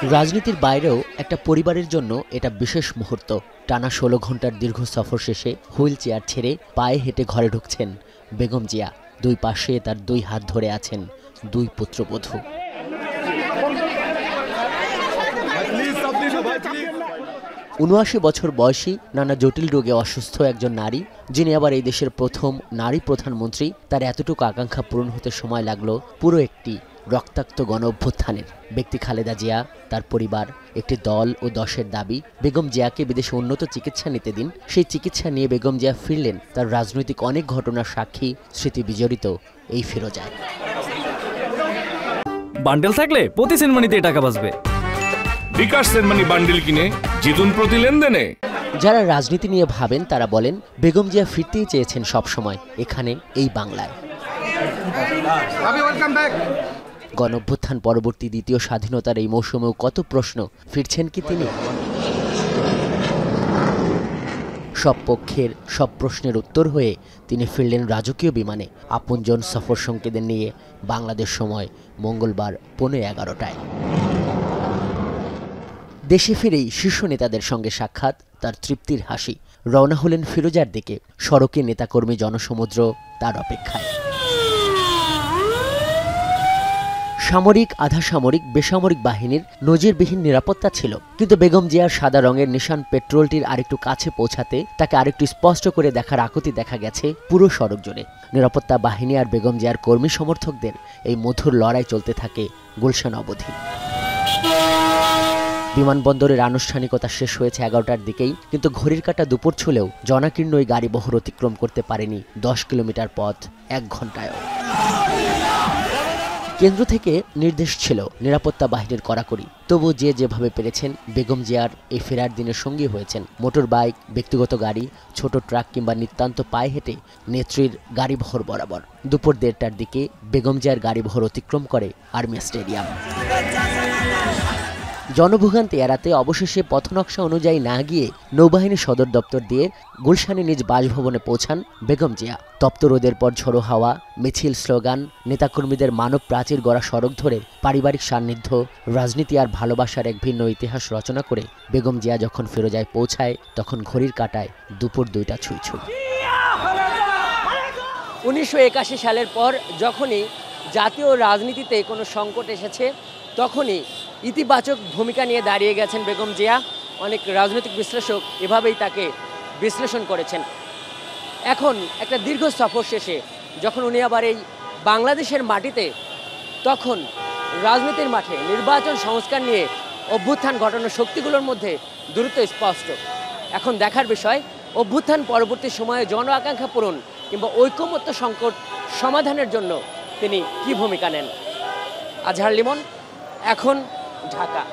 রাজনীতির বাইরেও একটা পরিবারের জন্য এটা বিশেষ মুহূর্ত। টানা ১৬ ঘন্টার দীর্ঘ সফর শেষে হুইল চেয়ার ছেড়ে পায়ে হেঁটে ঘরে ঢুকছেন বেগম জিয়া। দুই পাশে তার দুই হাত ধরে আছেন দুই পুত্রবধূ। ৭৯ বছর বয়সী নানা জটিল রোগে অসুস্থ একজন নারী, যিনি আবার এই দেশের প্রথম নারী প্রধানমন্ত্রী। তার এতটুকু আকাঙ্ক্ষা পূরণ হতে সময় লাগলো পুরো একটি রক্তাক্ত গণ অভ্যুত্থানের। ব্যক্তি খালেদা জিয়া, তার পরিবার, একটি দল ও ১০-এর দাবি বেগম জিয়াকে বিদেশে উন্নত চিকিৎসা নিতে দিন। সেই চিকিৎসা নিয়ে বেগম জিয়া ফিরলেন তার রাজনৈতিক অনেক ঘটনার সাক্ষী, স্মৃতি বিজড়িত এই ফিরোজায়। বান্ডেল থাকলে প্রতি সেনমানিতে টাকা বাঁচবে। বিকাশ সেনমানি বান্ডেল কিনে জিতুন প্রতি লেনদেনে। যারা রাজনীতি নিয়ে ভাবেন তারা বলেন বেগম জিয়া ফিরতেই চেয়েছেন সবসময় এখানে, এই বাংলায়। গণঅভ্যুত্থান পরবর্তী দ্বিতীয় স্বাধীনতার এই মৌসুমেও কত প্রশ্ন, ফিরছেন কি তিনি? সব পক্ষের সব প্রশ্নের উত্তর হয়ে তিনি ফিরলেন রাজকীয় বিমানে আপনজন সফর সঙ্গীদের নিয়ে বাংলাদেশ সময় মঙ্গলবার ১৫:১১টায়। দেশে ফিরেই শীর্ষ নেতাদের সঙ্গে সাক্ষাৎ, তার তৃপ্তির হাসি। রওনা হলেন ফিরোজার দিকে, সড়কে নেতাকর্মী জনসমুদ্র তার অপেক্ষায়। সামরিক, আধা সামরিক, বেসামরিক বাহিনীর নজিরবিহীন নিরাপত্তা ছিল, কিন্তু বেগম জিয়ার সাদা রঙের নিশান পেট্রোলটির আরেকটু কাছে পৌঁছাতে তাকে আরেকটু স্পষ্ট করে দেখার আকুতি দেখা গেছে পুরো সড়ক জুড়ে। নিরাপত্তা বাহিনী আর বেগম জিয়ার কর্মী সমর্থকদের এই মধুর লড়াই চলতে থাকে গুলশান অবধি। বিমানবন্দরের আনুষ্ঠানিকতা শেষ হয়েছে ১১টার দিকেই, কিন্তু ঘড়ির কাঁটা দুপুর ছুলেও জনাকীর্ণ ওই গাড়িবহর অতিক্রম করতে পারেনি ১০ কিলোমিটার পথ ১ ঘন্টায়ও। কেন্দ্র থেকে নির্দেশ ছিল নিরাপত্তা বাহিনীর কড়াকড়ি, তবু যে যেভাবে পেরেছেন বেগম জিয়ার এই ফেরার দিনের সঙ্গী হয়েছেন মোটর বাইক, ব্যক্তিগত গাড়ি, ছোট ট্রাক কিংবা নিতান্ত পায়ে হেঁটে নেত্রীর গাড়িবহর বরাবর। দুপুর ১:৩০টার দিকে বেগম জিয়ার গাড়িবহর অতিক্রম করে আর্মি স্টেডিয়াম। জনভোগান্তি এড়াতে অবশেষে পথনকশা অনুযায়ী না গিয়ে নৌবাহিনী সদর দপ্তর দিয়ে গুলশানে নিজ বাসভবনে পৌঁছান বেগম জিয়া। তপ্ত রোদের পর ঝোড়ো হাওয়া, মিছিল, স্লোগান, নেতাকর্মীদের মানব প্রাচীর গড়া সড়ক ধরে পারিবারিক সান্নিধ্য, রাজনীতি আর ভালোবাসার এক ভিন্ন ইতিহাস রচনা করে বেগম জিয়া যখন ফিরোজায় পৌঁছায় তখন ঘড়ির কাঁটায় দুপুর ২টা ছুঁই। ১৯৮১ সালের পর যখনই জাতীয় রাজনীতিতে কোনো সংকট এসেছে তখনই ইতিবাচক ভূমিকা নিয়ে দাঁড়িয়ে গেছেন বেগম জিয়া। অনেক রাজনৈতিক বিশ্লেষক এভাবেই তাকে বিশ্লেষণ করেছেন। এখন একটা দীর্ঘ সফর শেষে যখন উনি আবার এই বাংলাদেশের মাটিতে, তখন রাজনীতির মাঠে নির্বাচন সংস্কার নিয়ে অভ্যুত্থান ঘটানোর শক্তিগুলোর মধ্যে দূরত্ব স্পষ্ট। এখন দেখার বিষয় অভ্যুত্থান পরবর্তী সময়ে জন আকাঙ্ক্ষা পূরণ কিংবা ঐকমত্য সংকট সমাধানের জন্য তিনি কি ভূমিকা নেন। আজহার লিমন, এখন, ঢাকা।